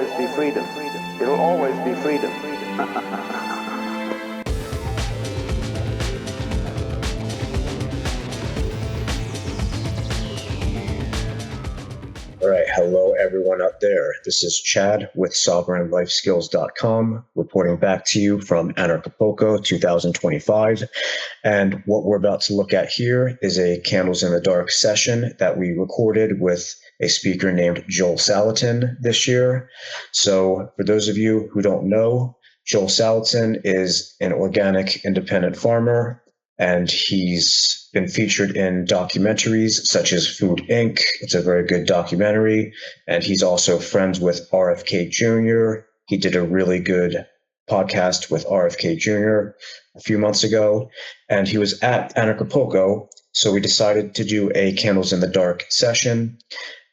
always be freedom. It'll always be freedom. All right, hello everyone out there. This is Chad with sovereignlifeskills.com reporting back to you from Anarchapulco 2025. And what we're about to look at here is a Candles in the Dark session that we recorded with a speaker named Joel Salatin this year. So for those of you who don't know, Joel Salatin is an organic independent farmer, and he's been featured in documentaries such as Food Inc. It's a very good documentary. And he's also friends with RFK Jr. He did a really good podcast with RFK Jr. a few months ago, and he was at Anarchapulco. So we decided to do a Candles in the Dark session.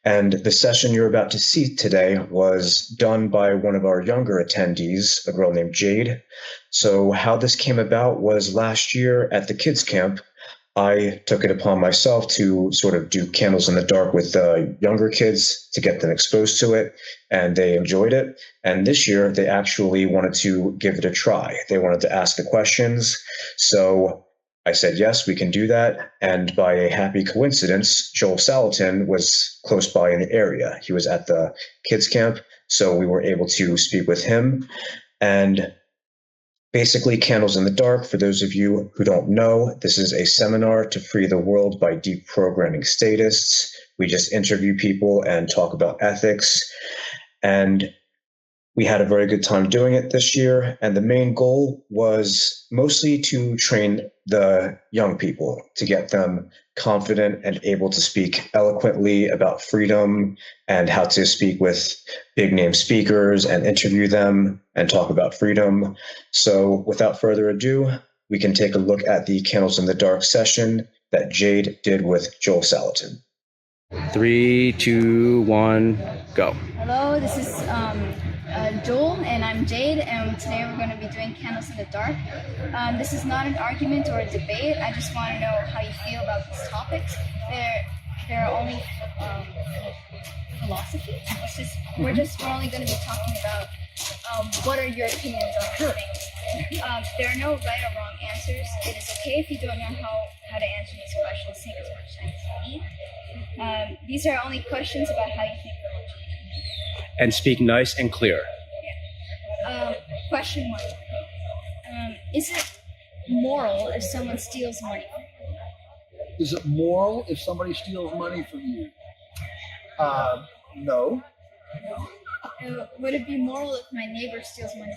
And the session you're about to see today was done by one of our younger attendees, a girl named Jade. So how this came about was last year at the kids camp, I took it upon myself to sort of do Candles in the Dark with younger kids to get them exposed to it, and they enjoyed it. And this year, they actually wanted to give it a try. They wanted to ask the questions. So I said, yes, we can do that. And by a happy coincidence, Joel Salatin was close by in the area. He was at the kids camp, so we were able to speak with him. And basically, Candles in the Dark, for those of you who don't know, this is a seminar to free the world by deprogramming statists. We just interview people and talk about ethics. And we had a very good time doing it this year. And the main goal was mostly to train the young people, to get them confident and able to speak eloquently about freedom and how to speak with big name speakers and interview them and talk about freedom. So without further ado, we can take a look at the Candles in the Dark session that Jade did with Joel Salatin. 3, 2, 1, go. Hello, this is Joel, and I'm Jade, and today we're going to be doing Candles in the Dark. This is not an argument or a debate. I just want to know how you feel about these topics. They're only philosophy. We're only going to be talking about what are your opinions on these things. There are no right or wrong answers. It is okay if you don't know how to answer these questions. Take as much time as you need. These are only questions about how you think. And speak nice and clear. Question 1. Is it moral if someone steals money? Is it moral if somebody steals money from you? No. Would it be moral if my neighbor steals money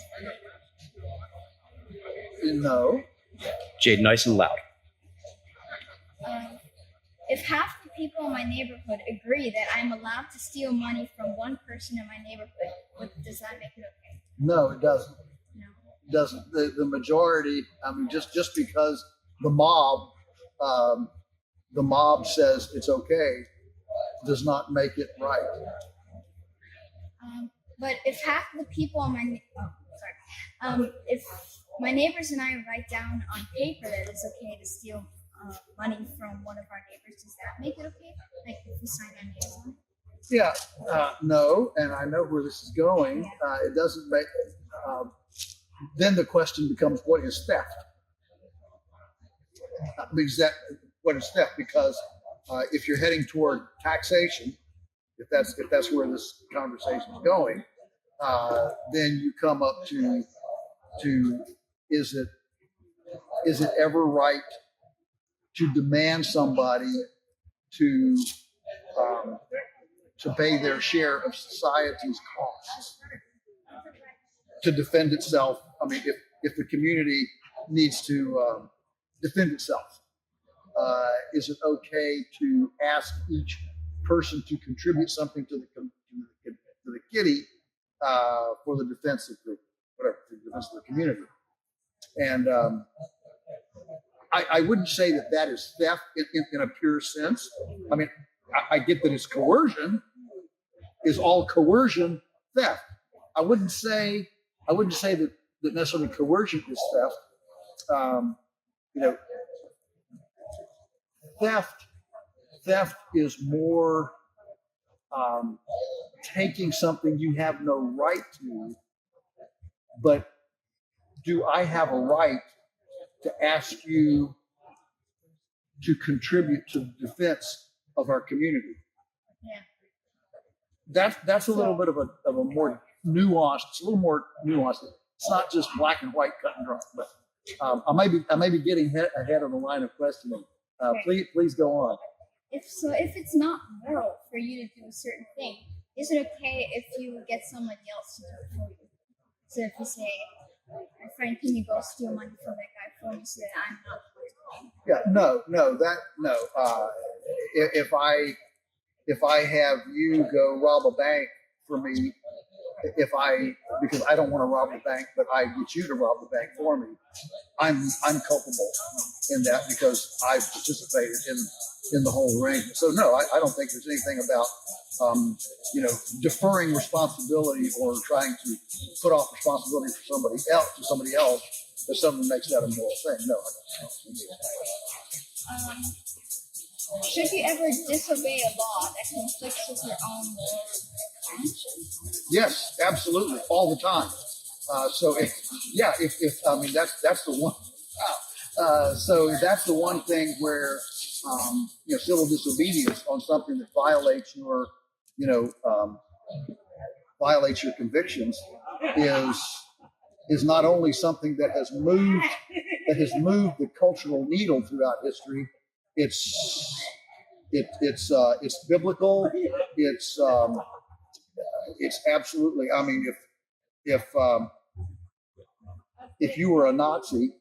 from me? No. Jade, nice and loud. If half the people in my neighborhood agree that I'm allowed to steal money from one person in my neighborhood, does that make it okay? No, it doesn't. No. It doesn't. The majority, I mean, just because the mob says it's okay, does not make it right. But if half the people in if my neighbors and I write down on paper that it's okay to steal money from one of our neighbors, does that make it okay? Like if we sign our names on it? Yeah, no, and I know where this is going. It doesn't make. Then the question becomes, what is theft? What is theft? Because if you're heading toward taxation, if that's where this conversation is going, then you come up to is it ever right to demand somebody to pay their share of society's costs to defend itself? I mean, if the community needs to defend itself, is it okay to ask each person to contribute something to the kitty for the defense of the community? And I wouldn't say that is theft in a pure sense. I mean, I get that it's coercion. Is all coercion theft? I wouldn't say that necessarily coercion is theft. Theft is more taking something you have no right to, but do I have a right to ask you to contribute to the defense of our community? Yeah. That's a little bit of a more nuanced. It's a little more nuanced. It's not just black and white, cut and dry. But I may be getting ahead of the line of questioning. Please go on. If it's not moral for you to do a certain thing, is it okay if you get somebody else to do it for you? So if you say, "My friend, can you go steal money from that guy for me so that I'm not going to pay?" Yeah, if I have you go rob a bank for me, because I don't want to rob the bank, but I get you to rob the bank for me, I'm culpable in that because I participated in the whole arrangement. So no, I don't think there's anything about deferring responsibility or trying to put off responsibility for somebody else if someone makes that a moral thing. No, I don't. Should you ever disobey a law that conflicts with your own moral conscience? Yes, absolutely, all the time. That's the one. So that's the one thing where civil disobedience on something that violates your convictions is not only something that has moved the cultural needle throughout history. It's biblical. It's absolutely. I mean, if you were a Nazi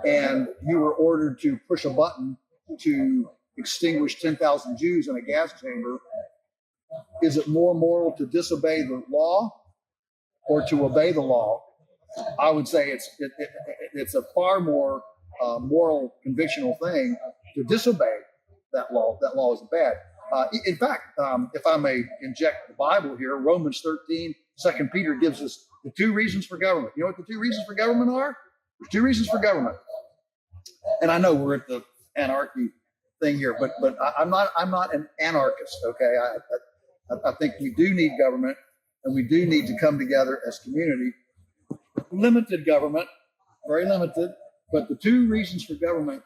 and you were ordered to push a button to extinguish 10,000 Jews in a gas chamber, is it more moral to disobey the law or to obey the law? I would say it's a far more moral, convictional thing to disobey that law. That law is bad. In fact, if I may inject the Bible here, Romans 13, 2 Peter gives us the two reasons for government. You know what the two reasons for government are? There's two reasons for government. And I know we're at the anarchy thing here, but I'm not an anarchist. Okay, I think we do need government, and we do need to come together as community. Limited government, very limited. But the two reasons for government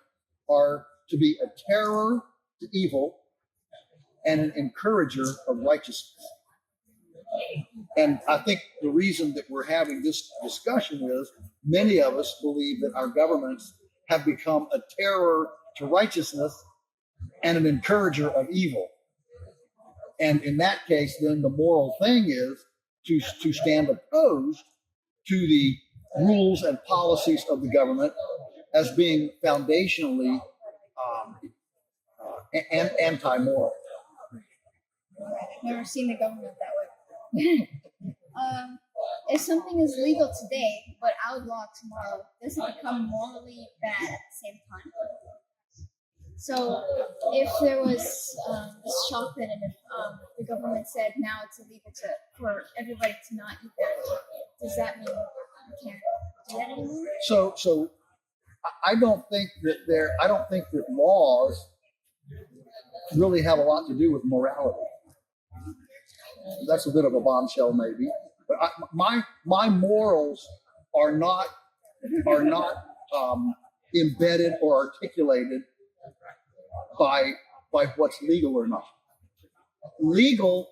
are to be a terror to evil and an encourager of righteousness. And I think the reason that we're having this discussion is many of us believe that our governments have become a terror to righteousness and an encourager of evil. And in that case, then the moral thing is to stand opposed to the rules and policies of the government as being foundationally anti-moral. I've never seen the government that way. If something is legal today but outlawed tomorrow, does it become morally bad at the same time? So if there was this chocolate and if the government said now it's illegal for everybody to not eat that, does that mean you can't do that anymore? So I don't think that laws really have a lot to do with morality. That's a bit of a bombshell, maybe. But my morals are not embedded or articulated by what's legal or not. Legal,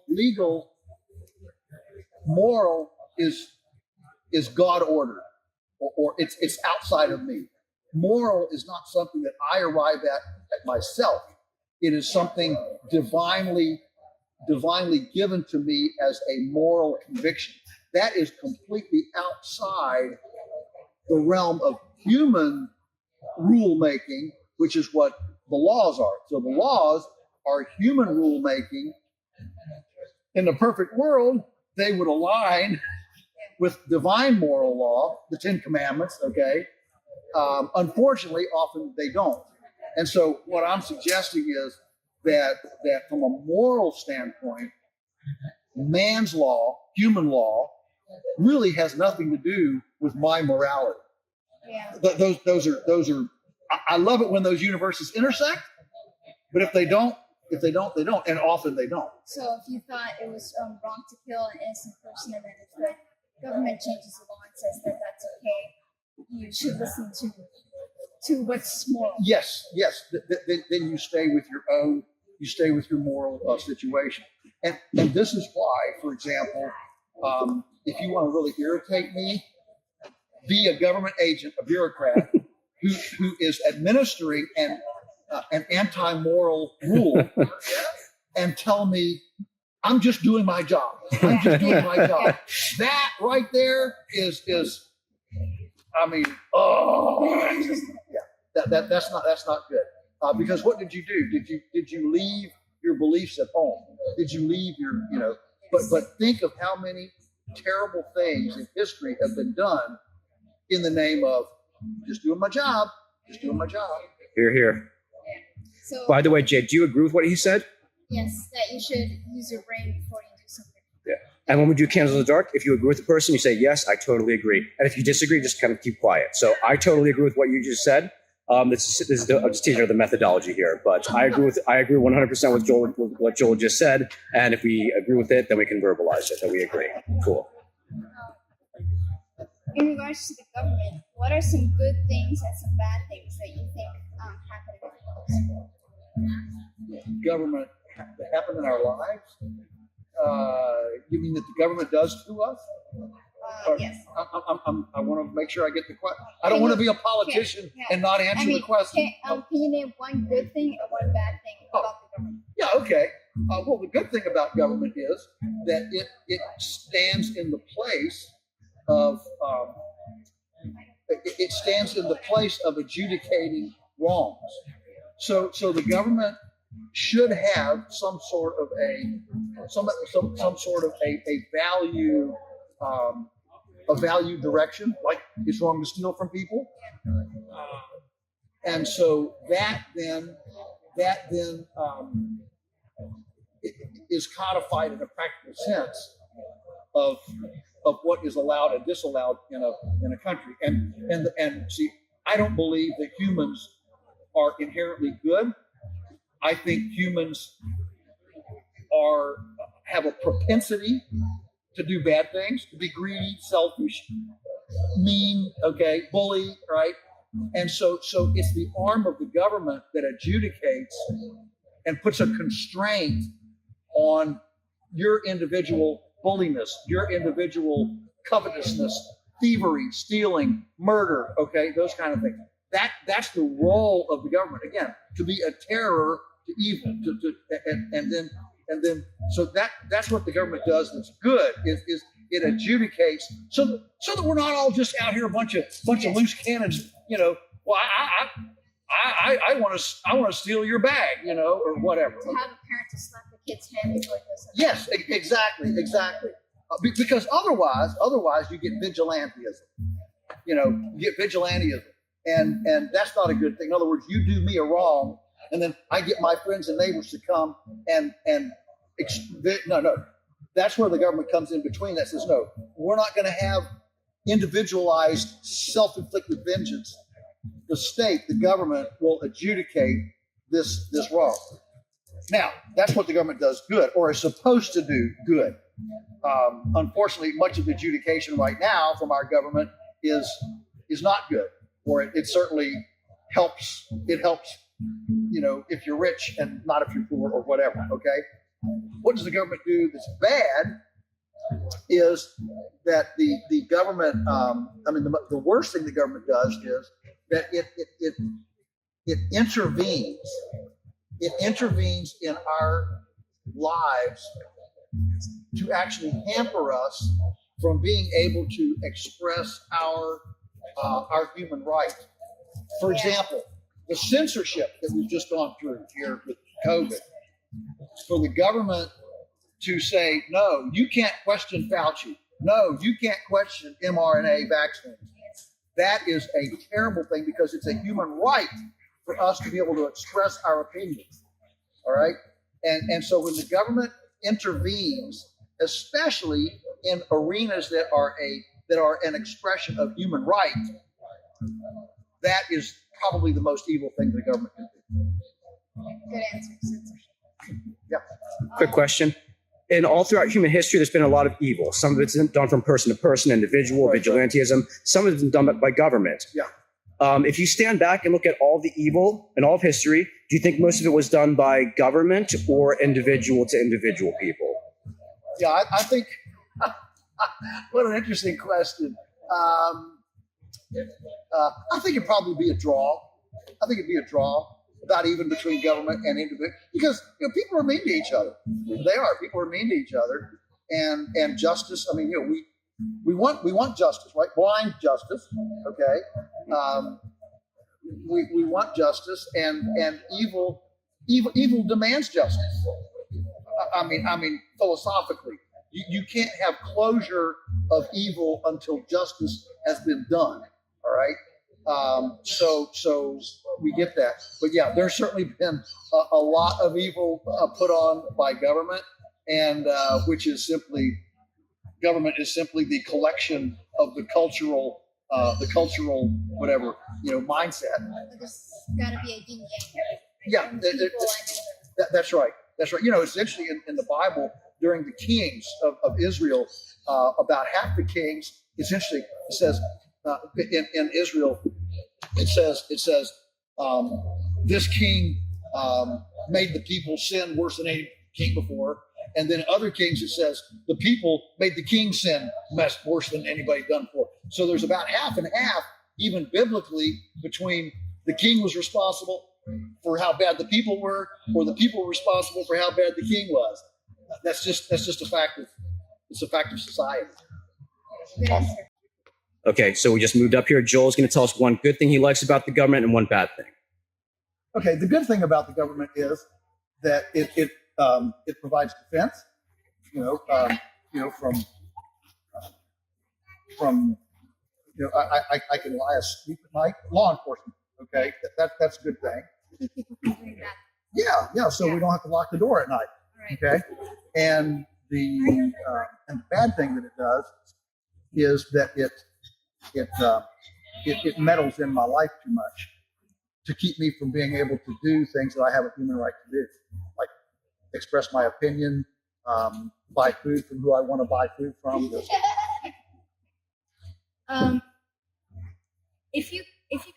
moral is God ordered, or it's outside of me. Moral is not something that I arrive at myself. It is something divinely given to me as a moral conviction. That is completely outside the realm of human rule making, which is what the laws are. So the laws are human rule making. In the perfect world, they would align with divine moral law, the 10 Commandments, okay? Unfortunately, often they don't. And so what I'm suggesting is that from a moral standpoint, man's law, human law, really has nothing to do with my morality. Yeah. Those are. I love it when those universes intersect, but if they don't, If they don't, they don't, and often they don't. So if you thought it was wrong to kill an innocent person, and then if the government changes the law and says that that's okay, you should listen to what's moral. Yes. Then you stay with your own. You stay with your moral situation, and this is why, for example, if you want to really irritate me, be a government agent, a bureaucrat who is administering an anti-moral rule, and tell me I'm just doing my job. I'm just doing my job. That right there is I mean, that's not good. Because what did you do? Did you leave your beliefs at home? Did you leave your, but think of how many terrible things in history have been done in the name of just doing my job, just doing my job. Here, here. So, By the way, Jade, do you agree with what he said? yes, that you should use your brain before you do something. Yeah. And when we do Candles in the Dark, if you agree with the person, you say, yes, I totally agree. And if you disagree, just kind of keep quiet. So I totally agree with what you just said. I'm just teaching her the methodology here, but I agree 100% with Joel, with what Joel just said. And if we agree with it, then we can verbalize it that we agree. Cool. In regards to the government, what are some good things and some bad things that you think happen in our lives? Government that happen in our lives? You mean that the government does to us? Yes. I want to make sure I get the question. I don't want to be a politician and not answer the question. Can you name one good thing and one bad thing about the government? Yeah, okay. Well, the good thing about government is that it stands in the place of it stands in the place of adjudicating wrongs. So the government should have some sort of a value direction, like it's wrong to steal from people, and so that then is codified in a practical sense of what is allowed and disallowed in a country. And see, I don't believe that humans are inherently good. I think humans have a propensity to do bad things, to be greedy, selfish, mean, bully, right? And so it's the arm of the government that adjudicates and puts a constraint on your individual bulliness, your individual covetousness, thievery, stealing, murder, those kind of things. That's the role of the government, again, to be a terror to evil, and then so that's what the government does that's good is it adjudicates so that we're not all just out here a bunch of loose cannons, well, I want to steal your bag, or whatever. To have a parent to slap the kid's hand before it does something. Yes, exactly. Because otherwise you get vigilantism. You get vigilantism, and that's not a good thing. In other words, you do me a wrong, and then I get my friends and neighbors to come no. That's where the government comes in between. That says, no, we're not going to have individualized, self-inflicted vengeance. The state, the government, will adjudicate this wrong. Now, that's what the government does good, or is supposed to do good. Unfortunately, much of the adjudication right now from our government is not good, or it certainly helps. It helps, if you're rich and not if you're poor or whatever. Okay. What does the government do that's bad? Is that the government? The worst thing the government does is that it intervenes. It intervenes in our lives to actually hamper us from being able to express our human right. For example, the censorship that we've just gone through here with COVID. For the government to say, no, you can't question Fauci. No, you can't question mRNA vaccines. That is a terrible thing because it's a human right for us to be able to express our opinions. All right. And so when the government intervenes, especially in arenas that are an expression of human right, that is probably the most evil thing the government can do. Good answer. Censorship. Yeah. Quick question. And all throughout human history, there's been a lot of evil. Some of it's done from person to person, individual, Right, vigilantism. Some of it's done by government. Yeah. If you stand back and look at all the evil in all of history, do you think most of it was done by government or individual to individual people? Yeah, I think, what an interesting question. I think it'd probably be a draw. I think it'd be a draw, about even between government and individual, because people are mean to each other. They are. People are mean to each other, and justice. I mean, we want justice, right? Blind justice. Okay. We want justice, and evil demands justice. I mean, philosophically, you can't have closure of evil until justice has been done. All right. So we get that, but yeah, there's certainly been a lot of evil put on by government, and which is simply government is simply the collection of the cultural whatever mindset. There's got to be a yin yang. Yeah, that's right. That's right. It's interesting in the Bible during the kings of Israel, about half the kings. It's interesting. It says in Israel, it says this king made the people sin worse than any king before, and then other kings it says the people made the king sin worse than anybody done before. So there's about half and half, even biblically, between the king was responsible for how bad the people were, or the people were responsible for how bad the king was. That's just a fact of society. Good answer. Okay, so we just moved up here. Joel's going to tell us one good thing he likes about the government and one bad thing. Okay, the good thing about the government is that it provides defense. I can lie asleep at night. Law enforcement. Okay, that's a good thing. Keep people from doing that. Yeah. So we don't have to lock the door at night. Right. Okay, and the bad thing that it does is that it meddles in my life too much to keep me from being able to do things that I have a human right to do, like express my opinion, buy food from who I want to buy food from. If you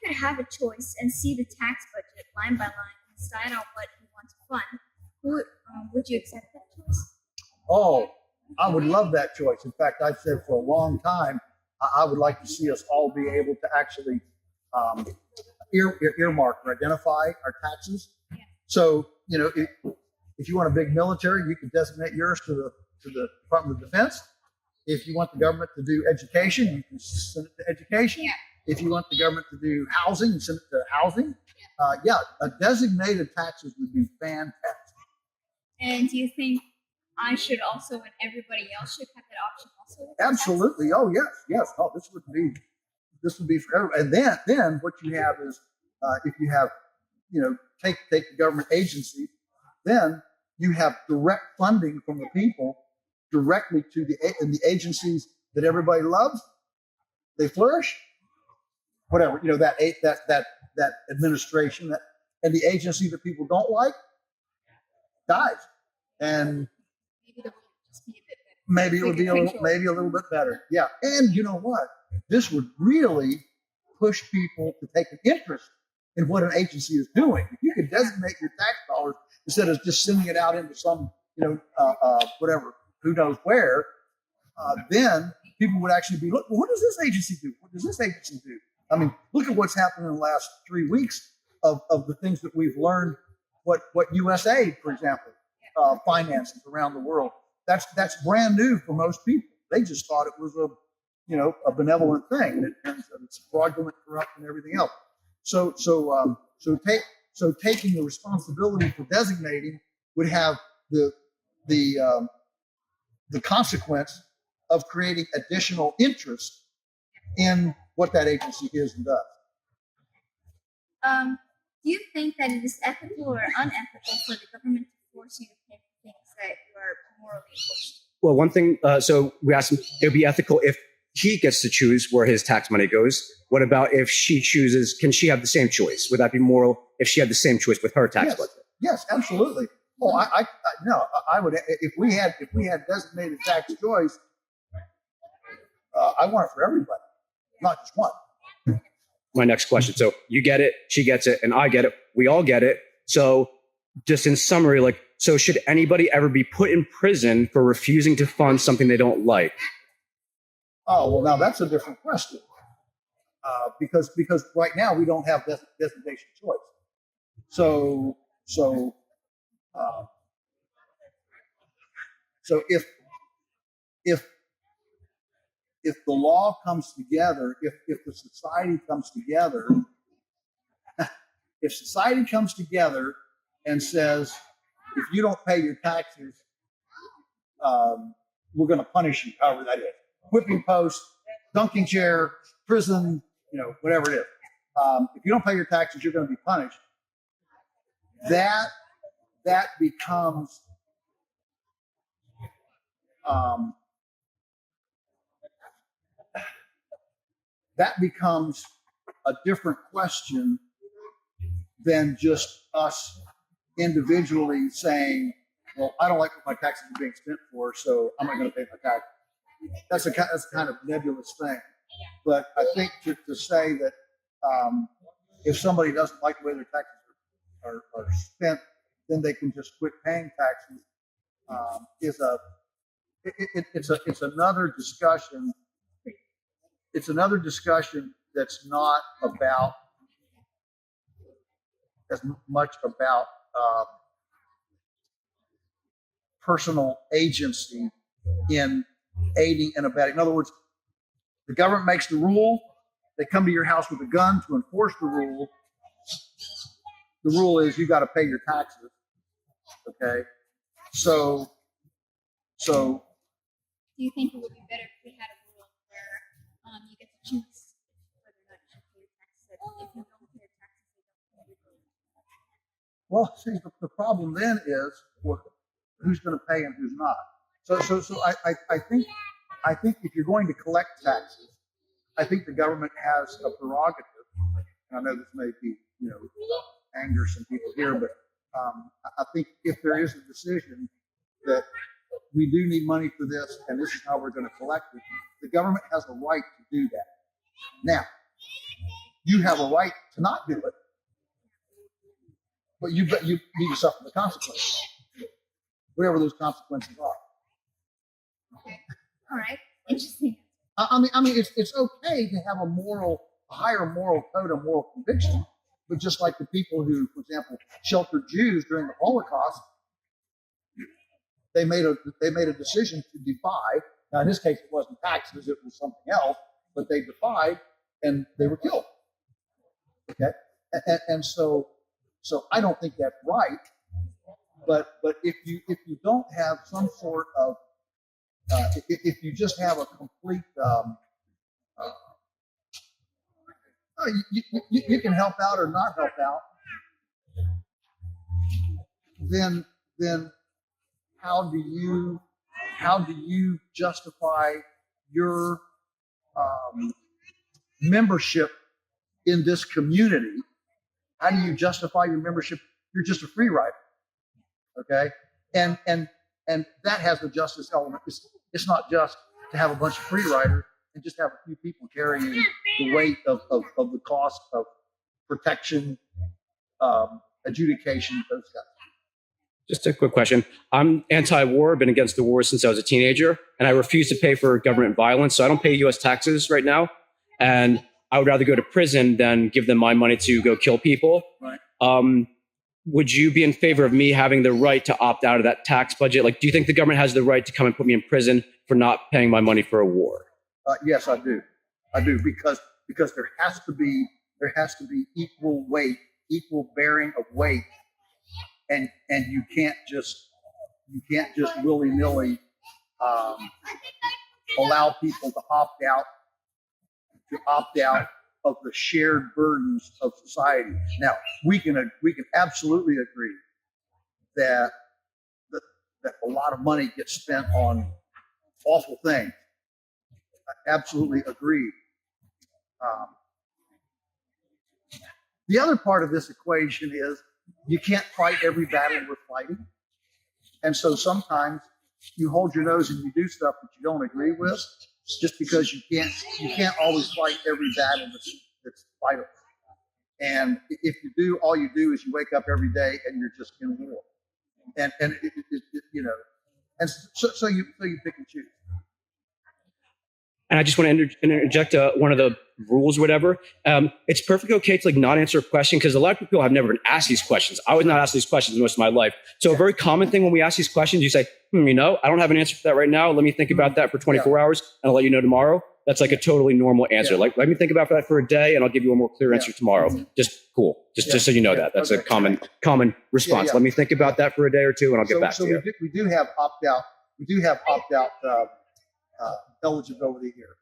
could have a choice and see the tax budget line by line and decide on what you want to fund, would you accept that choice? Oh, I would love that choice. In fact, I've said for a long time, I would like to see us all be able to actually earmark or identify our taxes. Yeah. So, if you want a big military, you can designate yours to the Department of Defense. If you want the government to do education, you can send it to education. Yeah. If you want the government to do housing, you send it to housing. A designated taxes would be fantastic. And do you think I should also, and everybody else should have that option also? Absolutely. Oh, yes. Oh, this would be for everyone. And then what you have is, if you have, take the government agency, then you have direct funding from the people directly to the agencies that everybody loves. They flourish. Whatever, that administration, and the agency that people don't like dies. And maybe it would be a little bit better. Yeah. And you know what? This would really push people to take an interest in what an agency is doing. If you could designate your tax dollars instead of just sending it out into some, whatever, who knows where, then people would actually be, look, well, what does this agency do? What does this agency do? I mean, look at what's happened in the last 3 weeks of the things that we've learned, what USAID, for example, finances around the world. That's brand new for most people. They just thought it was a benevolent thing, and it turns out it's fraudulent, corrupt, and everything else. So taking the responsibility for designating would have the consequence of creating additional interest in what that agency is and does. Do you think that it is ethical or unethical for the government to force you to pay for things that you are morally opposed to? Well, one thing, so we asked him, it would be ethical if he gets to choose where his tax money goes. What about if she chooses, can she have the same choice? Would that be moral if she had the same choice with her tax budget? Yes, absolutely. Oh, no, I would, if we had designated tax choice, I want it for everybody, not just one. My next question. So you get it, she gets it, and I get it. We all get it. So just in summary, like, so should anybody ever be put in prison for refusing to fund something they don't like? Oh, well, now that's a different question. Because right now we don't have designation choice. So if the law comes together, if the society comes together, if society comes together and says, if you don't pay your taxes, we're going to punish you, however that is. Whipping post, dunking chair, prison, whatever it is. If you don't pay your taxes, you're going to be punished. That becomes a different question than just us individually saying, well, I don't like what my taxes are being spent for, so I'm not going to pay my taxes. That's a kind of nebulous thing. But I think to say that if somebody doesn't like the way their taxes are spent, then they can just quit paying taxes it's another discussion. It's another discussion that's not about as much about personal agency in aiding and abetting. In other words, the government makes the rule. They come to your house with a gun to enforce the rule. The rule is you got to pay your taxes. Okay, so. Do you think it would be better if we had a rule where you get to choose whether or not you should pay your taxes? If you don't pay your taxes, you don't pay your taxes. Well, see, the problem then is who's going to pay and who's not. So I think if you're going to collect taxes, I think the government has a prerogative. And I know this may be anger some people here, but I think if there is a decision that we do need money for this, and this is how we're going to collect it, the government has a right to do that. Now, you have a right to not do it, but you need to suffer the consequences, whatever those consequences are. Okay. All right. Interesting. I mean, it's okay to have a higher moral code, a moral conviction, but just like the people who, for example, sheltered Jews during the Holocaust, they made a decision to defy. Now, in this case, it wasn't taxes; it was something else. But they defied, and they were killed. Okay, and so I don't think that's right. But if you don't have some sort of if you just have a complete you can help out or not help out, then how do you justify your membership in this community? How do you justify your membership? You're just a free rider, okay? And that has the justice element. It's not just to have a bunch of free riders and just have a few people carrying the weight of the cost of protection, adjudication, those guys. Just a quick question. I'm anti-war, been against the war since I was a teenager, and I refuse to pay for government violence. So I don't pay U.S. taxes right now. And I would rather go to prison than give them my money to go kill people. Right. Would you be in favor of me having the right to opt out of that tax budget? Like, do you think the government has the right to come and put me in prison for not paying my money for a war? Yes, I do. I do because there has to be equal weight, equal bearing of weight. And you can't just willy-nilly allow people to opt out of the shared burdens of society. Now, we can absolutely agree that a lot of money gets spent on awful things. I absolutely agree. The other part of this equation is you can't fight every battle we're fighting. And so sometimes you hold your nose and you do stuff that you don't agree with, just because you can't always fight every battle that's vital. And if you do, all you do is you wake up every day and you're just in war. And you know, and so you pick and choose. And I just want to interject one of the rules or whatever. It's perfectly okay to like not answer a question because a lot of people have never been asked these questions. I was not asked these questions most of my life. So a very common thing when we ask these questions, you say, you know, I don't have an answer for that right now. Let me think about that for 24 hours and I'll let you know tomorrow. That's like a totally normal answer. Yeah. Like, let me think about that for a day and I'll give you a more clear answer tomorrow. Just cool. Just so you know that. That's a common response. Let me think about that for a day or two and I'll get back to you. We do have opt-out. We do have opt-out eligibility here.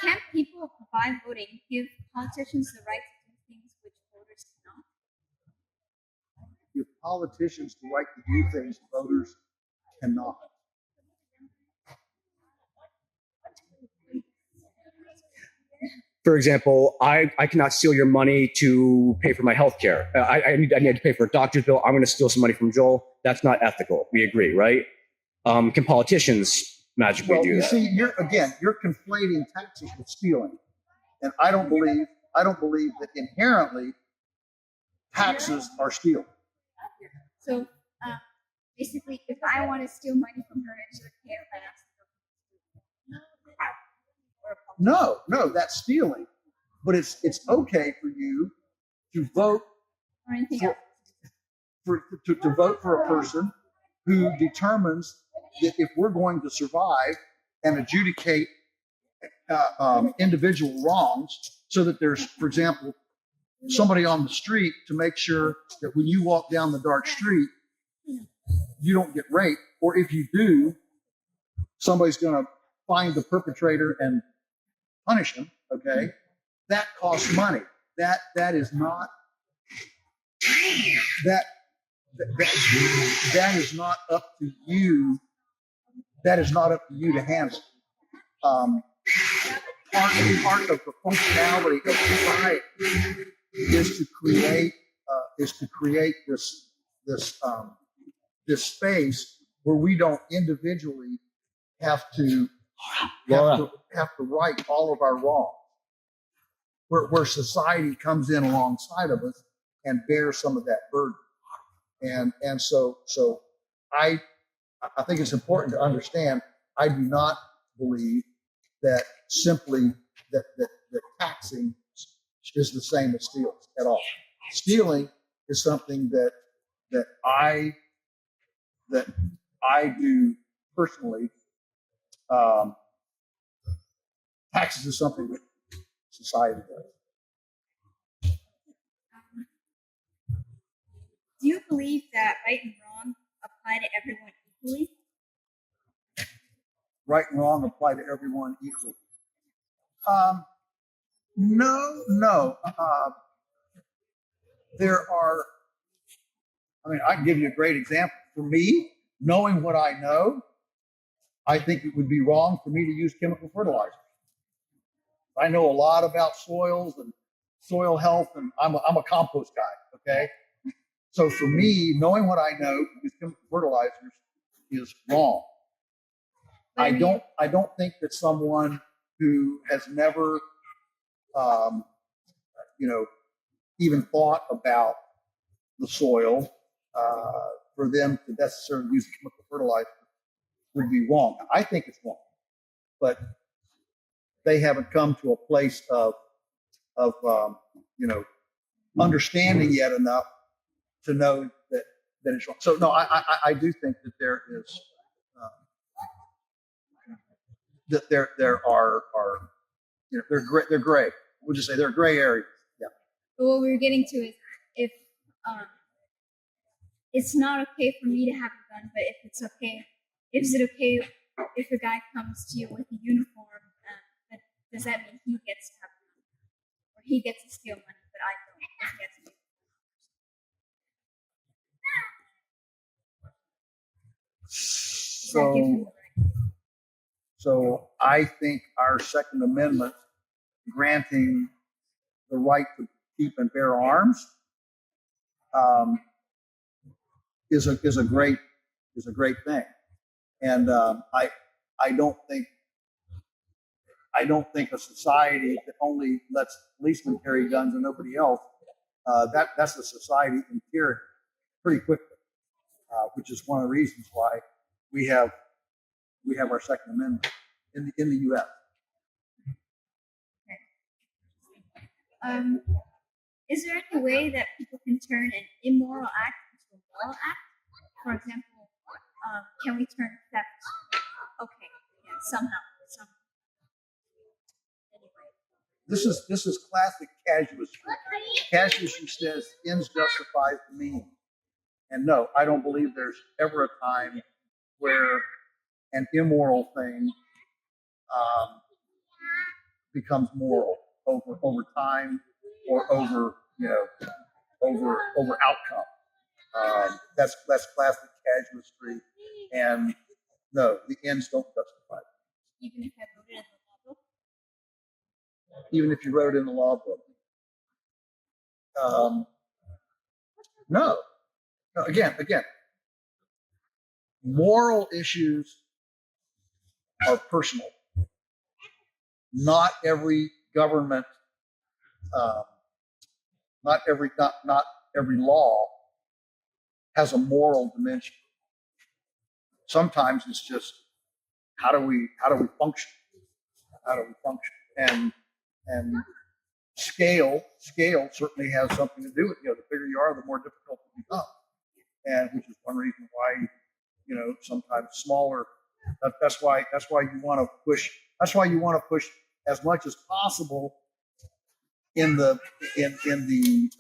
Can people, by voting, give politicians the right to do things which voters cannot? Give politicians the right to do things voters cannot. For example, I cannot steal your money to pay for my health care. I need to pay for a doctor's bill. I'm going to steal some money from Joel. That's not ethical. We agree, right? Can politicians magically do that? See, you're conflating taxes with stealing. And I don't believe that inherently taxes are stealing. So basically, if I want to steal money from her, it's okay if I ask her. No, that's stealing. But it's okay for you to vote Or anything else. to vote for a person who determines that if we're going to survive and adjudicate individual wrongs, so that there's, for example, somebody on the street to make sure that when you walk down the dark street, you don't get raped, or if you do, somebody's going to find the perpetrator and punish him. Okay, that costs money. That is not that is not up to you. That is not up to you to handle. Part of the functionality of society is to create this space where we don't individually have to right all of our wrongs, where society comes in alongside of us and bears some of that burden. And so I think it's important to understand, I do not believe that simply that taxing is the same as stealing at all. Stealing is something that I do personally. Taxes is something that society does. Do you believe that right and wrong apply to everyone equally? Right and wrong apply to everyone equally. No. There are, I can give you a great example. For me, knowing what I know, I think it would be wrong for me to use chemical fertilizers. I know a lot about soils and soil health, and I'm a compost guy, okay? So for me, knowing what I know, use chemical fertilizers is wrong. I don't think that someone who has never, even thought about the soil, for them to necessarily use a chemical fertilizer would be wrong. I think it's wrong, but they haven't come to a place of understanding yet enough to know that it's wrong. So no, I do think that there is. That there are they're gray. We'll just say they're gray areas. Yeah. But what we were getting to is if it's not okay for me to have a gun, but is it okay if a guy comes to you with a uniform? But does that mean he gets to have a gun, or he gets to steal money, but I don't? He gets to So, so I think our Second Amendment granting the right to keep and bear arms is a great thing. And I don't think a society that only lets policemen carry guns and nobody else, that's a society in tyranny pretty quickly, which is one of the reasons why we have our Second Amendment in the U.S. Is there any way that people can turn an immoral act into a moral act? For example, can we turn theft? Okay, yeah, somehow. Anyway. This is classic casuistry. Casuistry says ends justifies the means. And no, I don't believe there's ever a time where an immoral thing becomes moral over time or over outcome. That's classic casuistry, and no, the ends don't justify it. Even if I wrote it in the law book? Even if you wrote it in the law book. No. Again, moral issues are personal. Not every government, not every law has a moral dimension. Sometimes it's just how do we function? How do we function? And scale certainly has something to do with it. The bigger you are, the more difficult it becomes. And which is one reason why, sometimes smaller. That's why you want to push. That's why you want to push as much as possible in the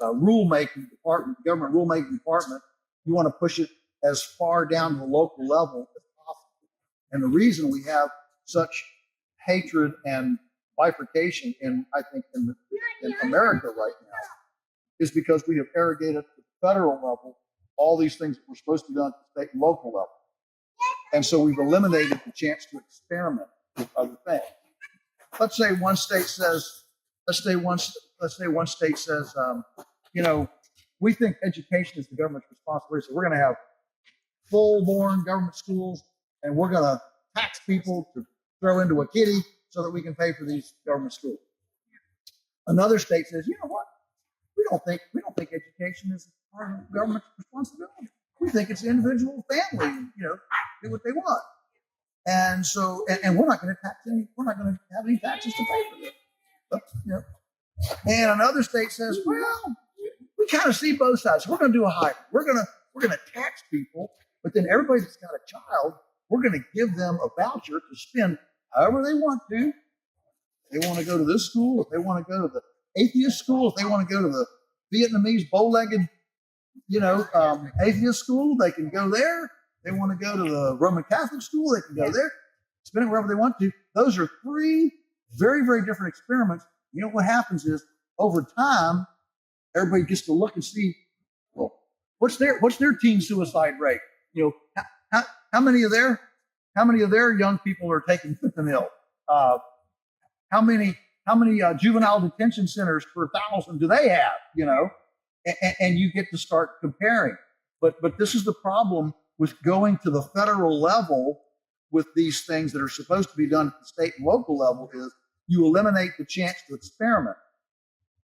rulemaking department, government rulemaking department. You want to push it as far down to the local level as possible. And the reason we have such hatred and bifurcation in America right now is because we have arrogated at the federal level all these things that were supposed to be done at the state and local level. And so we've eliminated the chance to experiment with other things. Let's say one state says, we think education is the government's responsibility. So we're going to have full-born government schools, and we're going to tax people to throw into a kitty so that we can pay for these government schools. Another state says, you know what? We don't think education is part of government's responsibility. We think it's the individual family, do what they want. And so, and we're not going to tax any, we're not going to have any taxes to pay for this. And another state says, well, we kind of see both sides. We're going to do a hybrid. We're going to tax people, but then everybody that's got a child, we're going to give them a voucher to spend however they want to. If they want to go to this school, if they want to go to the atheist school, if they want to go to the Vietnamese bow-legged, atheist school, they can go there. They want to go to the Roman Catholic school, they can go there, spend it wherever they want to. Those are three very, very different experiments. You know what happens is over time, everybody gets to look and see, well, what's their teen suicide rate? How many of their young people are taking fentanyl? How many juvenile detention centers per 1,000 do they have? And you get to start comparing. But this is the problem with going to the federal level with these things that are supposed to be done at the state and local level is you eliminate the chance to experiment.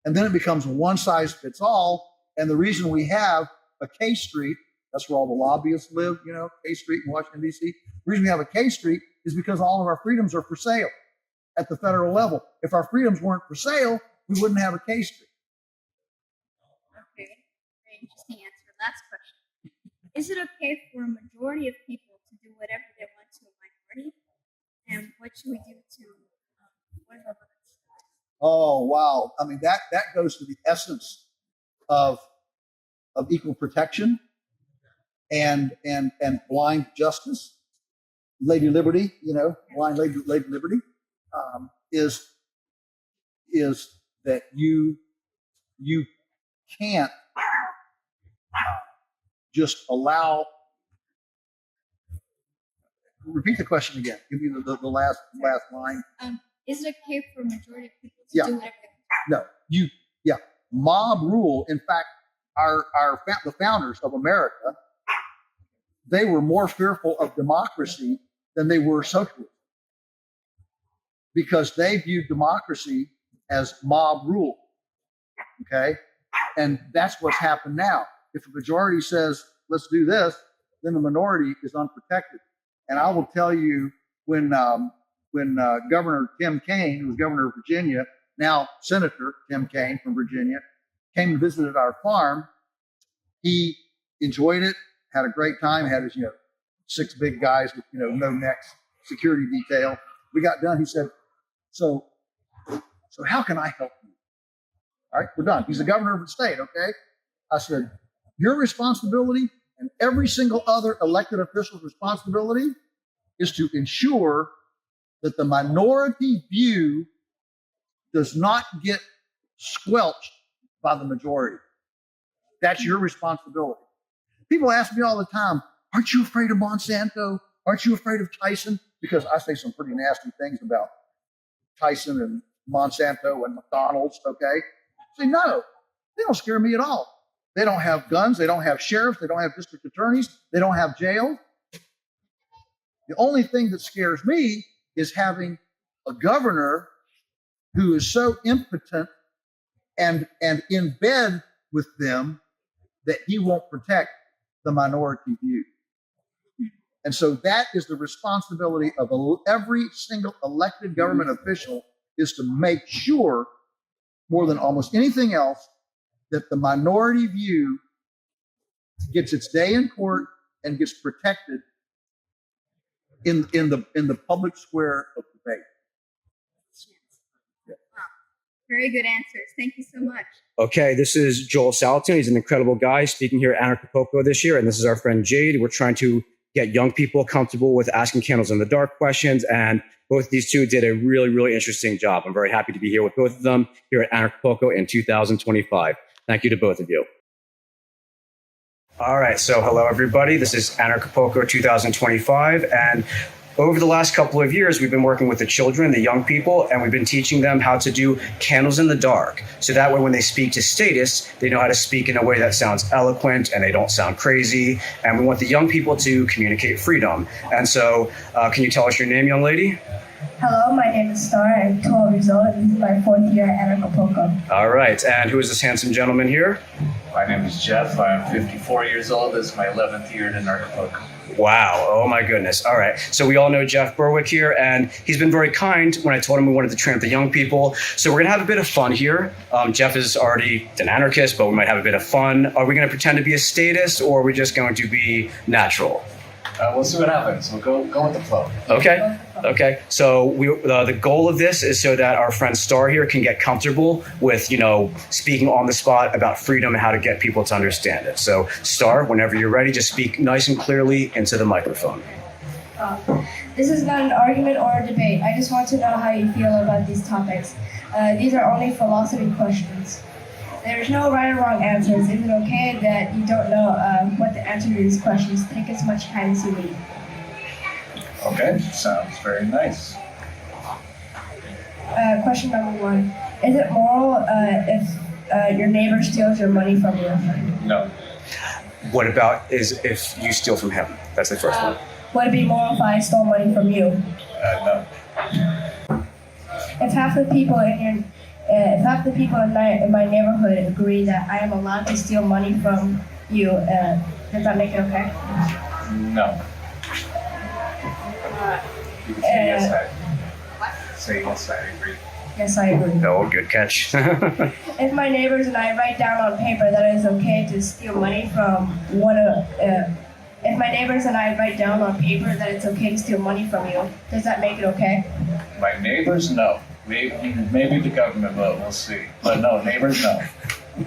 And then it becomes a one size fits all. And the reason we have a K Street, that's where all the lobbyists live, K Street in Washington, D.C. The reason we have a K Street is because all of our freedoms are for sale at the federal level. If our freedoms weren't for sale, we wouldn't have a K Street. Okay, very interesting answer. Last question. Is it okay for a majority of people to do whatever they want to a minority? And what should we do to what are the limits? Oh, wow. I mean, that goes to the essence of equal protection and blind justice, Lady Liberty, blind Lady Liberty, is that you can't just allow. Repeat the question again. Give me the last line. Is it okay for a majority of people to do whatever they want? No, mob rule. In fact, the founders of America, they were more fearful of democracy than they were socialism, because they viewed democracy as mob rule. Okay, and that's what's happened now. If the majority says let's do this, then the minority is unprotected. And I will tell you, when Governor Tim Kaine, who was governor of Virginia, now Senator Tim Kaine from Virginia, came and visited our farm, he enjoyed it, had a great time, had his 6 big guys with no necks, security detail. We got done. He said, so how can I help you? All right, we're done. He's the governor of the state, okay? I said, your responsibility and every single other elected official's responsibility is to ensure that the minority view does not get squelched by the majority. That's your responsibility. People ask me all the time, aren't you afraid of Monsanto? Aren't you afraid of Tyson? Because I say some pretty nasty things about Tyson and Monsanto and McDonald's, okay? I say, no, they don't scare me at all. They don't have guns. They don't have sheriffs. They don't have district attorneys. They don't have jails. The only thing that scares me is having a governor who is so impotent and in bed with them that he won't protect the minority view. And so that is the responsibility of every single elected government official, is to make sure, more than almost anything else, that the minority view gets its day in court and gets protected in the public square of debate. Very good answers. Thank you so much. Okay, this is Joel Salatin. He's an incredible guy speaking here at Anarchapulco this year. And this is our friend Jade. We're trying to get young people comfortable with asking candles in the dark questions. And both these two did a really, really interesting job. I'm very happy to be here with both of them here at Anarchapulco in 2025. Thank you to both of you. All right, so hello, everybody. This is Anarchapulco 2025. And over the last couple of years, we've been working with the children, the young people, and we've been teaching them how to do candles in the dark. So that way, when they speak to statists, they know how to speak in a way that sounds eloquent and they don't sound crazy. And we want the young people to communicate freedom. And so can you tell us your name, young lady? Hello, my name is Star. I'm 12 years old, and this is my 4th year at Anarchapulco. All right, and who is this handsome gentleman here? My name is Jeff. I'm 54 years old. This is my 11th year at Anarchapulco. Wow. Oh, my goodness. All right. So we all know Jeff Berwick here, and he's been very kind when I told him we wanted to train up the young people. So we're going to have a bit of fun here. Jeff is already an anarchist, but we might have a bit of fun. Are we going to pretend to be a statist, or are we just going to be natural? We'll see what happens. We'll go with the flow. Okay. Okay. So the goal of this is so that our friend Star here can get comfortable with, speaking on the spot about freedom and how to get people to understand it. So Star, whenever you're ready, just speak nice and clearly into the microphone. This is not an argument or a debate. I just want to know how you feel about these topics. These are only philosophy questions. There's no right or wrong answers. Is it okay that you don't know what the answer to these questions? Take as much time as you need. Okay, sounds very nice. Question number 1. Is it moral if your neighbor steals your money from you? No. What about if you steal from him? That's the first one. Would it be moral if I stole money from you? No. If half the people in my neighborhood agree that I am allowed to steal money from you, does that make it okay? No. You can say yes, say yes, I agree. Yes, I agree. No, good catch. If my neighbors and I write down on paper that it is okay to steal money from if my neighbors and I write down on paper that it's okay to steal money from you, does that make it okay? My neighbors, no. Maybe the government will. We'll see. But no, neighbors, no.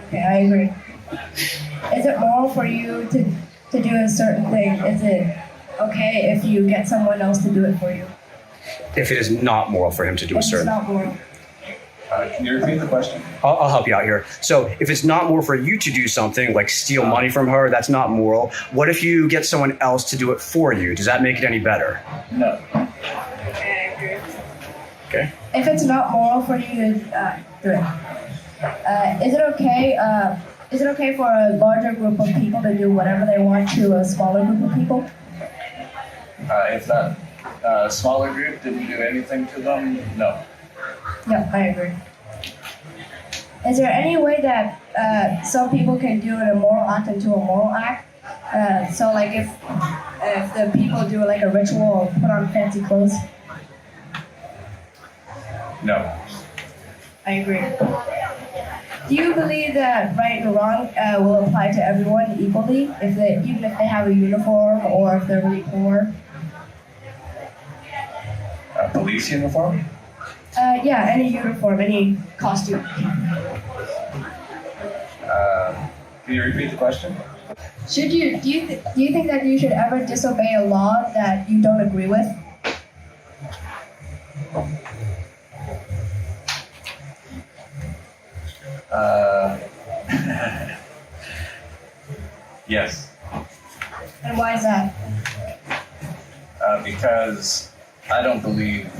Okay, I agree. Is it moral for you to do a certain thing? Is it okay if you get someone else to do it for you? If it is not moral for him to do a certain... It's not moral. Can you repeat the question? I'll help you out here. So if it's not moral for you to do something, like steal money from her, that's not moral. What if you get someone else to do it for you? Does that make it any better? No. Okay, I agree. Okay. If it's not moral for you to do it, is it okay Is it okay for a larger group of people to do whatever they want to a smaller group of people? If that smaller group didn't do anything to them, no. Yeah, I agree. Is there any way that some people can do an immoral act into a moral act? So like if the people do like a ritual or put on fancy clothes? No. I agree. Do you believe that right and wrong will apply to everyone equally, even if they have a uniform or if they're really poor? A police uniform? Yeah, any uniform, any costume. Can you repeat the question? Do you think that you should ever disobey a law that you don't agree with? Yes. And why is that? Because I don't believe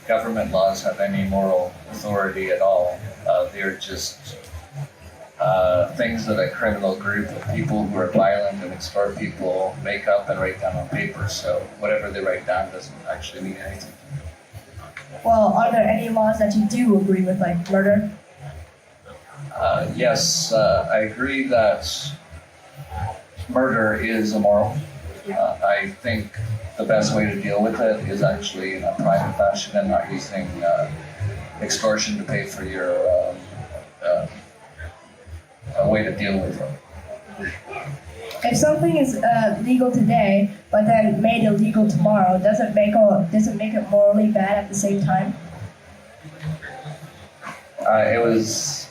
government laws have any moral authority at all. They're just things that a criminal group of people who are violent and extort people make up and write down on paper. So whatever they write down doesn't actually mean anything. Well, are there any laws that you do agree with, like murder? Yes, I agree that murder is immoral. I think the best way to deal with it is actually in a private fashion and not using extortion to pay for your a way to deal with it. If something is legal today, but then made illegal tomorrow, does it make it morally bad at the same time? It was.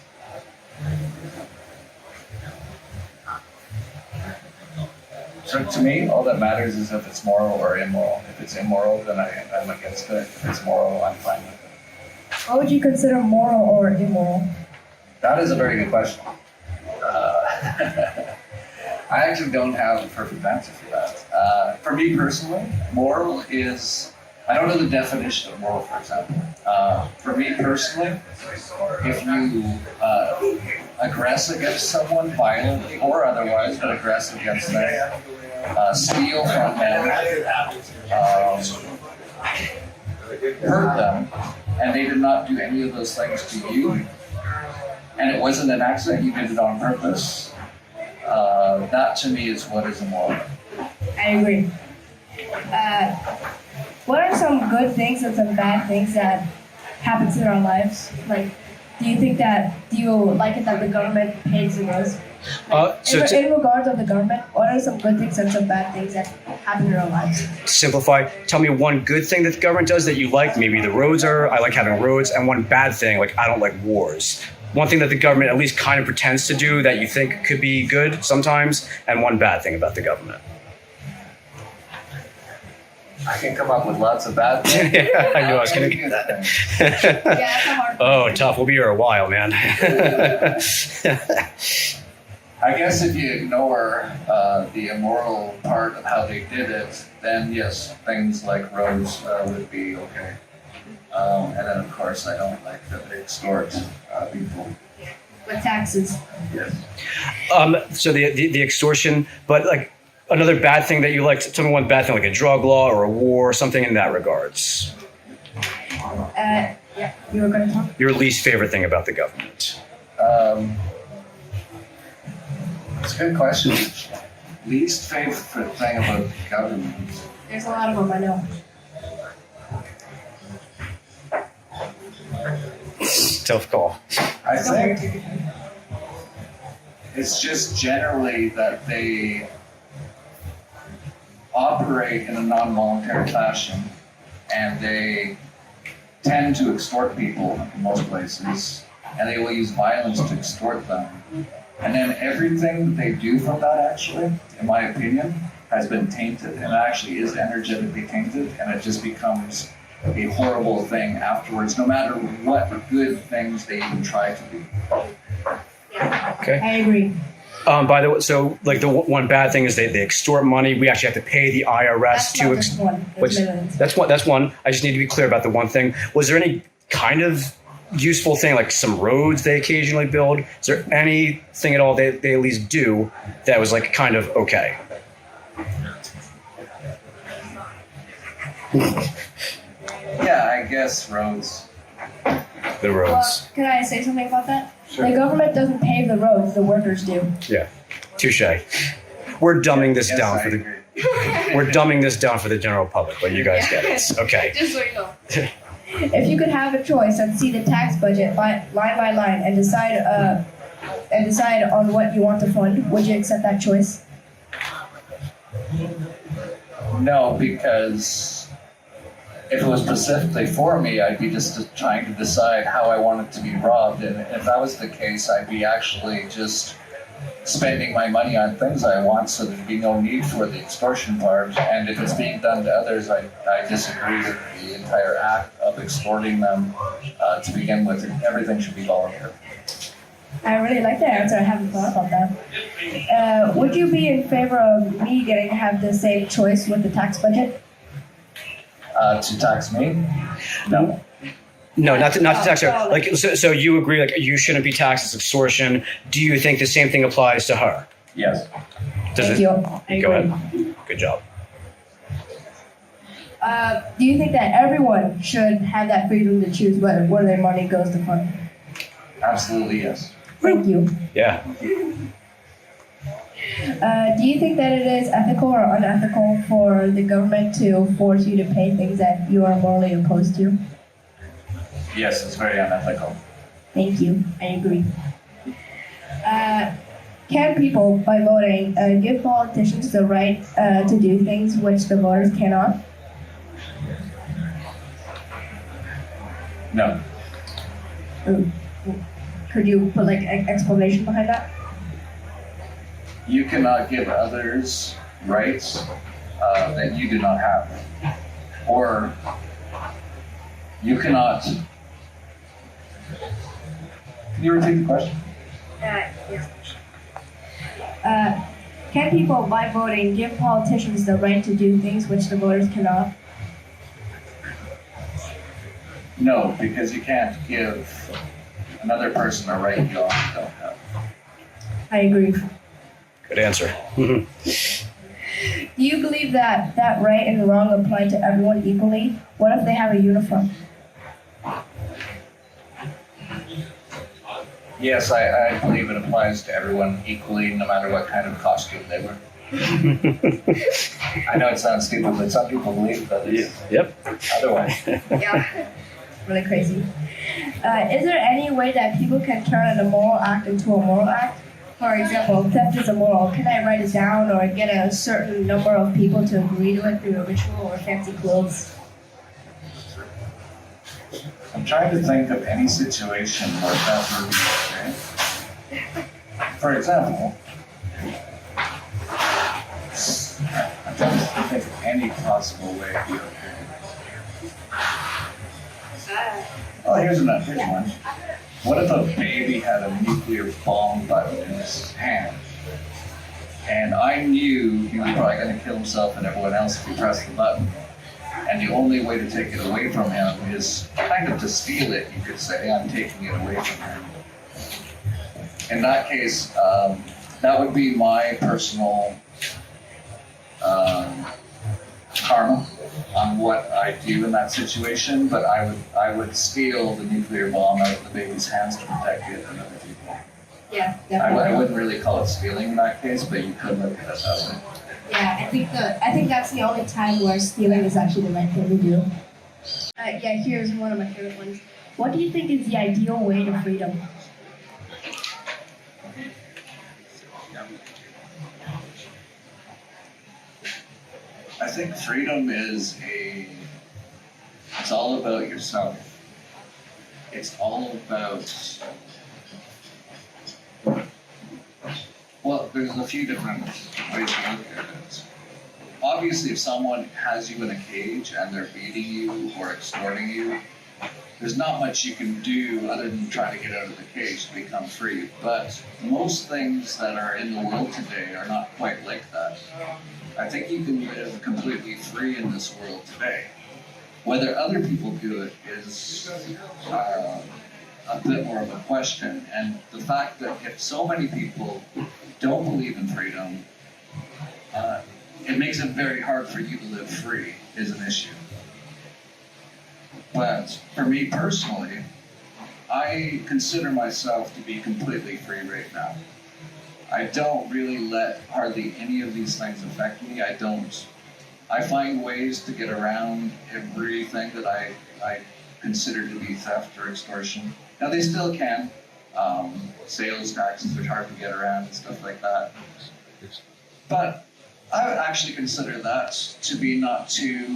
So to me, all that matters is if it's moral or immoral. If it's immoral, then I'm against it. If it's moral, I'm fine with it. What would you consider moral or immoral? That is a very good question. I actually don't have a perfect answer for that. For me personally, moral is, I don't know the definition of moral, for example. For me personally, if you aggress against someone violently or otherwise, but aggress against them, steal from them, hurt them, and they did not do any of those things to you, and it wasn't an accident, you did it on purpose, that to me is what is immoral. I agree. What are some good things and some bad things that happens in our lives? Like, do you like it that the government pays the bills? In regards of the government, what are some good things and some bad things that happen in our lives? Simplify. Tell me one good thing that the government does that you like. Maybe the roads I like having roads, and one bad thing, like I don't like wars. One thing that the government at least kind of pretends to do that you think could be good sometimes, and one bad thing about the government. I can come up with lots of bad things. Yeah, I knew I was going to get that. Yeah, that's a hard one. Oh, tough. We'll be here a while, man. I guess if you ignore the immoral part of how they did it, then yes, things like roads would be okay. And then of course I don't like that they extort people. With taxes. Yes. So the extortion, but like another bad thing that you like, tell me one bad thing, like a drug law or a war or something in that regards. Yeah, you were going to talk? Your least favorite thing about the government. It's a good question. Least favorite thing about the government. There's a lot of them, I know. Tough call. I think it's just generally that they operate in a non-voluntary fashion and they tend to extort people in most places, and they will use violence to extort them. And then everything that they do from that, actually, in my opinion, has been tainted and actually is energetically tainted, and it just becomes a horrible thing afterwards, no matter what good things they even try to do. Okay. I agree. By the way, so like the one bad thing is they extort money. We actually have to pay the IRS That's to not just one. There's millions. That's one. I just need to be clear about the one thing. Was there any kind of useful thing, like some roads they occasionally build? Is there anything at all they at least do that was like kind of okay? Yeah, I guess roads. The roads. Well, can I say something about that? The government doesn't pave the roads; the workers do. Yeah. Touche. We're dumbing this Yes, down I for the agree. we're dumbing this down for the general public, but you guys get it. Okay. Just so you know. If you could have a choice and see the tax budget line by line and decide on what you want to fund, would you accept that choice? No, because if it was specifically for me, I'd be just trying to decide how I want it to be robbed. And if that was the case, I'd be actually just spending my money on things I want, so there'd be no need for the extortion part. And if it's being done to others, I disagree with the entire act of extorting them to begin with. Everything should be voluntary. I really like that answer. I haven't thought about that. Would you be in favor of me getting to have the same choice with the tax budget? To tax me? No. No, not to tax her. Like, so you agree, like, you shouldn't be taxed as extortion. Do you think the same thing applies to her? Yes. Thank you. I Go agree. ahead. Good job. Do you think that everyone should have that freedom to choose where their money goes to fund? Absolutely yes. Thank you. Yeah. Do you think that it is ethical or unethical for the government to force you to pay things that you are morally opposed to? Yes, it's very unethical. Thank you. I agree. Can people, by voting, give politicians the right to do things which the voters cannot? No. Could you put like an explanation behind that? You cannot give others rights that you do not have. Or you cannot. Can you repeat the question? Yes. Can people, by voting, give politicians the right to do things which the voters cannot? No, because you can't give another person a right you don't have. I agree. Good answer. Do you believe that right and wrong apply to everyone equally? What if they have a uniform? Yes, I believe it applies to everyone equally, no matter what kind of costume they wear. I know it sounds stupid, but some people believe that it's Yep. otherwise. Yeah. Really crazy. Is there any way that people can turn an immoral act into a moral act? For example, theft is immoral. Can I write it down or get a certain number of people to agree to it through a ritual or fancy clothes? I'm trying to think of any situation where that would be okay. For example, I'm trying to think of any possible way it would be okay. Oh, here's one. What if a baby had a nuclear bomb button in his hand? And I knew he was probably going to kill himself and everyone else if he pressed the button. And the only way to take it away from him is kind of to steal it, you could say. I'm taking it away from him. In that case, that would be my personal karma on what I do in that situation, but I would steal the nuclear bomb out of the baby's hands to protect it and other people. Yeah, I definitely. wouldn't really call it stealing in that case, but you could look at it that way. Yeah, I think that's the only time where stealing is actually the right thing to do. Yeah, here's one of my favorite ones. What do you think is the ideal way to freedom? I think freedom is it's all about yourself. It's all about, well, there's a few different ways to look at it. Obviously, if someone has you in a cage and they're beating you or extorting you, there's not much you can do other than try to get out of the cage to become free. But most things that are in the world today are not quite like that. I think you can live completely free in this world today. Whether other people do it is a bit more of a question. And the fact that if so many people don't believe in freedom, it makes it very hard for you to live free is an issue. But for me personally, I consider myself to be completely free right now. I don't really let hardly any of these things affect me. I find ways to get around everything that I consider to be theft or extortion. Now they still can. Sales taxes are hard to get around and stuff like that. But I would actually consider that to be not too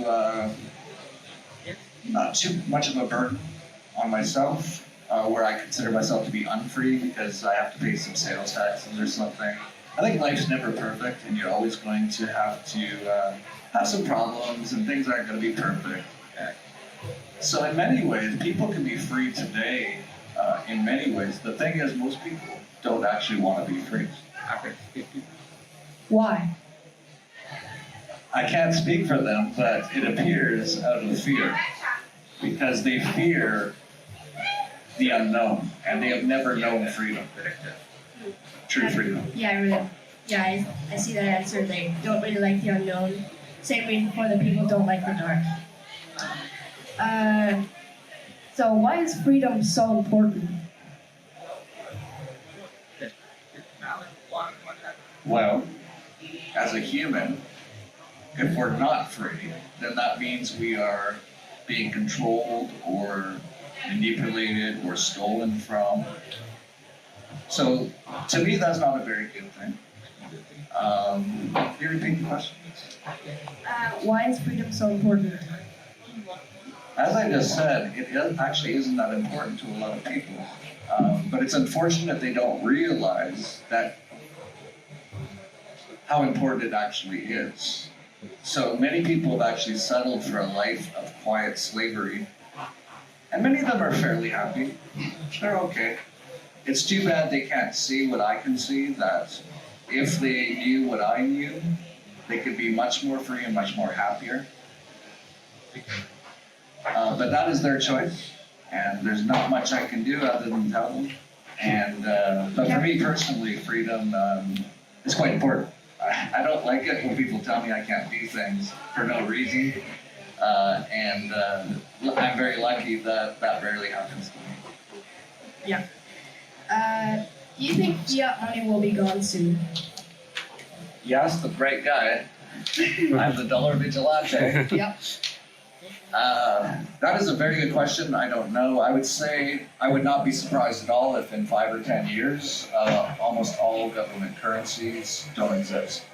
much of a burden on myself. Where I consider myself to be unfree because I have to pay some sales taxes or something. I think life's never perfect, and you're always going to have some problems, and things aren't going to be perfect. So in many ways, people can be free today. In many ways, the thing is, most people don't actually want to be free. Why? I can't speak for them, but it appears out of fear, because they fear the unknown, and they have never known freedom, true freedom. Yeah, I see that answer. They don't really like the unknown. Same reason for the people don't like the dark. So why is freedom so important? Well, as a human, if we're not free, then that means we are being controlled or manipulated or stolen from. So, to me, that's not a very good thing. Can you repeat the question? Why is freedom so important? As I just said, it actually isn't that important to a lot of people. But it's unfortunate they don't realize that how important it actually is. So many people have actually settled for a life of quiet slavery. And many of them are fairly happy. They're okay. It's too bad they can't see what I can see, that if they knew what I knew, they could be much more free and much more happier. But that is their choice, and there's not much I can do other than tell them. And but for me personally, freedom is quite important. I don't like it when people tell me I can't do things for no reason. And I'm very lucky that that rarely happens to me. Yeah. Do you think fiat money will be gone soon? You asked the right guy. I'm the dollar vigilante. Yep. That is a very good question. I don't know. I would say I would not be surprised at all if in 5 or 10 years, almost all government currencies don't exist.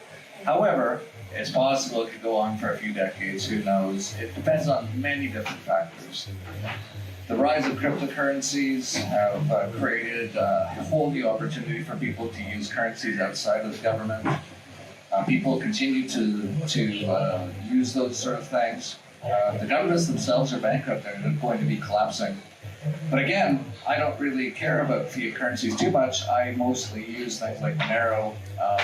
However, it's possible it could go on for a few decades. Who knows? It depends on many different factors. The rise of cryptocurrencies have created a whole new opportunity for people to use currencies outside of the government. People continue to use those sort of things. The governments themselves are bankrupt and they're going to be collapsing. But again, I don't really care about fiat currencies too much. I mostly use things like Monero,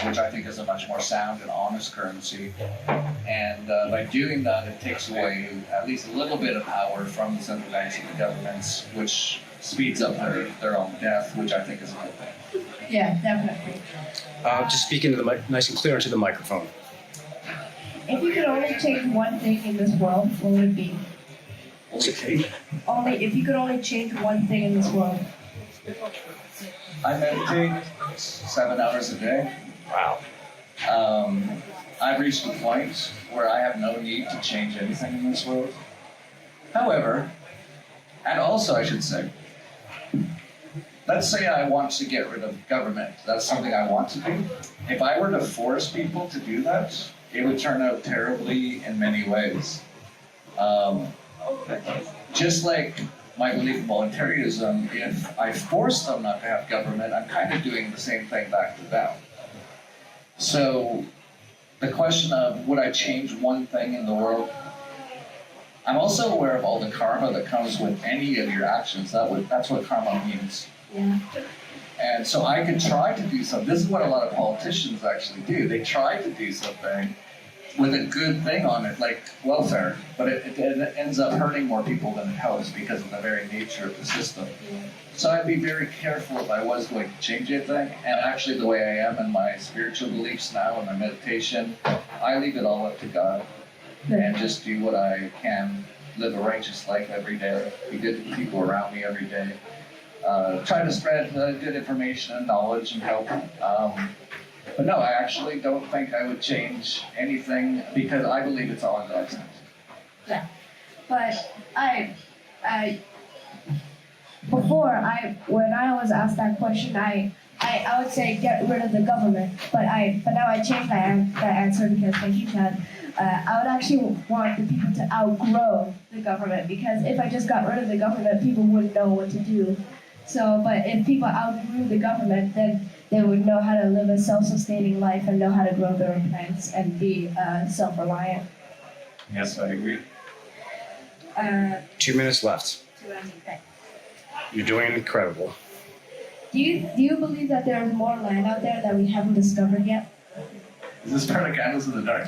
which I think is a much more sound and honest currency. And by doing that, it takes away at least a little bit of power from the central banks and the governments, which speeds up their own death, which I think is a good thing. Yeah, definitely. Just speak into the mic, nice and clear into the microphone. If you could only change one thing in this world, what would it be? If you could only change one thing in this world. I meditate 7 hours a day. Wow. I've reached a point where I have no need to change anything in this world. However, and also I should say, let's say I want to get rid of government. That's something I want to do. If I were to force people to do that, it would turn out terribly in many ways. Just like my belief in voluntarism, if I force them not to have government, I'm kind of doing the same thing back to them. So the question of would I change one thing in the world? I'm also aware of all the karma that comes with any of your actions. That's what karma means. Yeah. And so I could try to do something. This is what a lot of politicians actually do. They try to do something with a good thing on it, like welfare, but it ends up hurting more people than it helps because of the very nature of the system. So I'd be very careful if I was going to change anything. And actually, the way I am in my spiritual beliefs now and my meditation, I leave it all up to God and just do what I can, live a righteous life every day, be good to people around me every day, try to spread good information and knowledge and help. But no, I actually don't think I would change anything because I believe it's all in God's hands. Yeah, but when I was asked that question, I would say get rid of the government, but now I changed that answer because thank you, Chad. I would actually want the people to outgrow the government, because if I just got rid of the government, people wouldn't know what to do. So, but if people outgrew the government, then they would know how to live a self-sustaining life and know how to grow their own plants and be self-reliant. Yes, I agree. 2 minutes left. You're doing incredible. Do you believe that there is more land out there that we haven't discovered yet? Is this part of Candles in the Dark?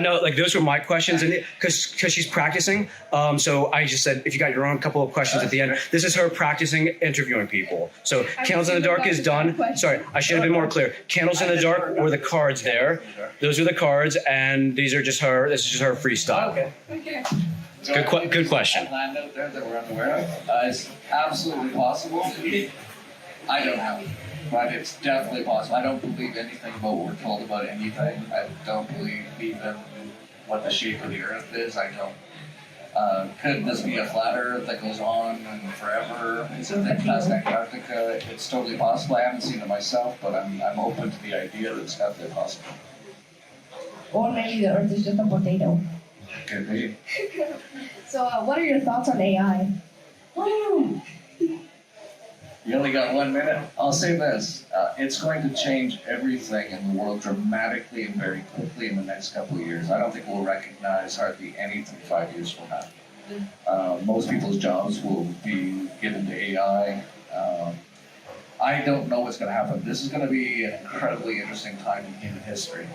No, like those were my questions, and because she's practicing. So I just said, if you got your own couple of questions at the end, this is her practicing interviewing people. So Candles in the Dark is done. Sorry, I should have been more clear. Candles in the Dark were the cards there. Those are the cards, and these are just her. This is just her freestyle. Okay. Good question. Land out there that we're unaware of. It's absolutely possible. I don't know, but it's definitely possible. I don't believe anything about what we're told about anything. I don't believe even what the shape of the Earth is. I don't. Could this be a flat Earth that goes on and forever? Is it thick past Antarctica? It's totally possible. I haven't seen it myself, but I'm open to the idea that it's definitely possible. Or maybe the Earth is just a potato. Could be. So, what are your thoughts on AI? Woo! You only got 1 minute. I'll say this. It's going to change everything in the world dramatically and very quickly in the next couple of years. I don't think we'll recognize hardly anything 5 years from now. Most people's jobs will be given to AI. I don't know what's going to happen. This is going to be an incredibly interesting time in human history.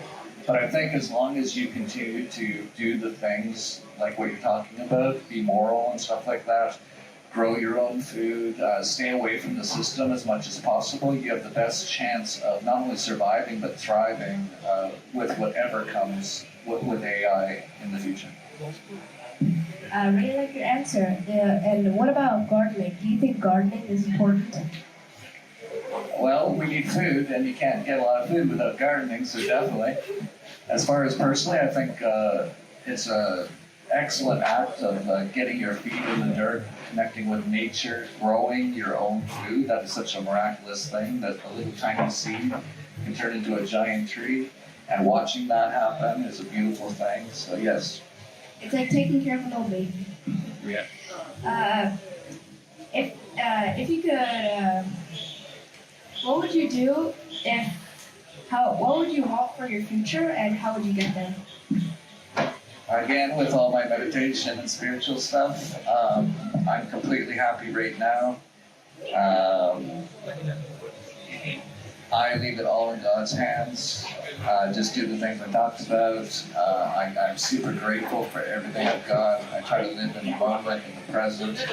But I think as long as you continue to do the things like what you're talking about, be moral and stuff like that, grow your own food, stay away from the system as much as possible, you have the best chance of not only surviving but thriving with whatever comes with AI in the future. I really like your answer. And what about gardening? Do you think gardening is important? Well, we need food, and you can't get a lot of food without gardening, so definitely. As far as personally, I think it's an excellent act of getting your feet in the dirt, connecting with nature, growing your own food. That is such a miraculous thing that a little tiny seed can turn into a giant tree. And watching that happen is a beautiful thing. So yes. It's like taking care of an old baby. Yeah. If you could, what would you do what would you want for your future, and how would you get there? Again, with all my meditation and spiritual stuff, I'm completely happy right now. I leave it all in God's hands. Just do the things I talked about. I'm super grateful for everything I've got. I try to live in the moment, in the present,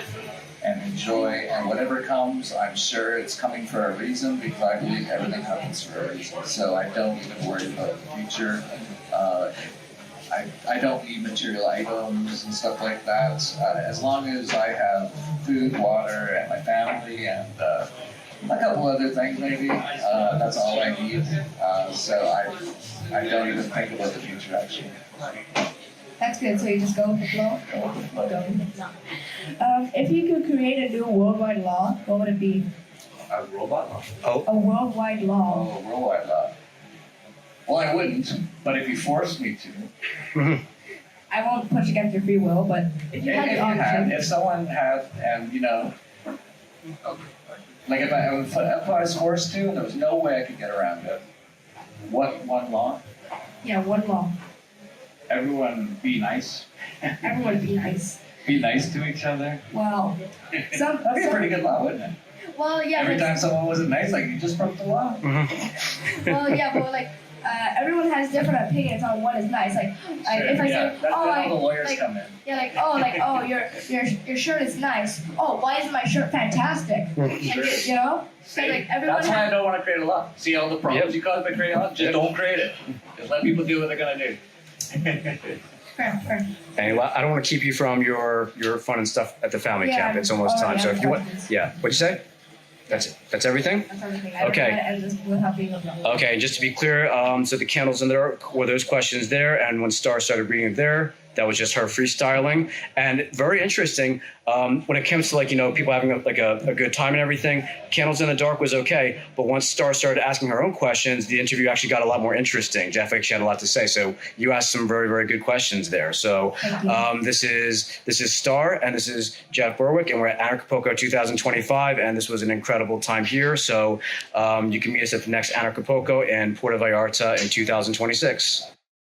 and enjoy. And whatever comes, I'm sure it's coming for a reason, because I believe everything happens for a reason. So I don't even worry about the future. I don't need material items and stuff like that. As long as I have food, water, and my family, and a couple other things maybe, that's all I need. So I don't even think about the future, actually. That's good. So you just go with the flow? Go with the flow. If you could create a new worldwide law, what would it be? A robot law? A worldwide law. Oh, worldwide law. Well, I wouldn't, but if you forced me to. I won't push against your free will, but if you had the option. If someone had, and like if I was forced to, and there was no way I could get around it, what one law? Yeah, one law. Everyone be nice. Everyone be nice. Be nice to each other. Well, that'd be a pretty good law, wouldn't it? Well, yeah. Every time someone wasn't nice, like, you just broke the law. Well, yeah, but like, everyone has different opinions on what is nice. Like if I say, That's when all the lawyers like, come in. yeah, oh, your shirt is nice. Oh, why isn't my shirt fantastic? You know, so like everyone. That's why I don't want to create a law. See all the problems you cause by creating a law? Just don't create it. Just let people do what they're gonna do. Fair. Anyway, I don't want to keep you from your fun and stuff at the family Yeah, camp. It's almost time. So if you want, what'd you say? That's it. That's everything? That's everything. Okay. And this will help you. Okay, just to be clear, so the candles in there were those questions there, and when Star started reading it there, that was just her freestyling. And very interesting, when it comes to people having a good time and everything, Candles in the Dark was okay, but once Star started asking her own questions, the interview actually got a lot more interesting. Jeff actually had a lot to say, so you asked some very, very good questions there. So this is Star, and this is Jeff Berwick, and we're at Anarchapulco 2025, and this was an incredible time here. So you can meet us at the next Anarchapulco in Puerto Vallarta in 2026.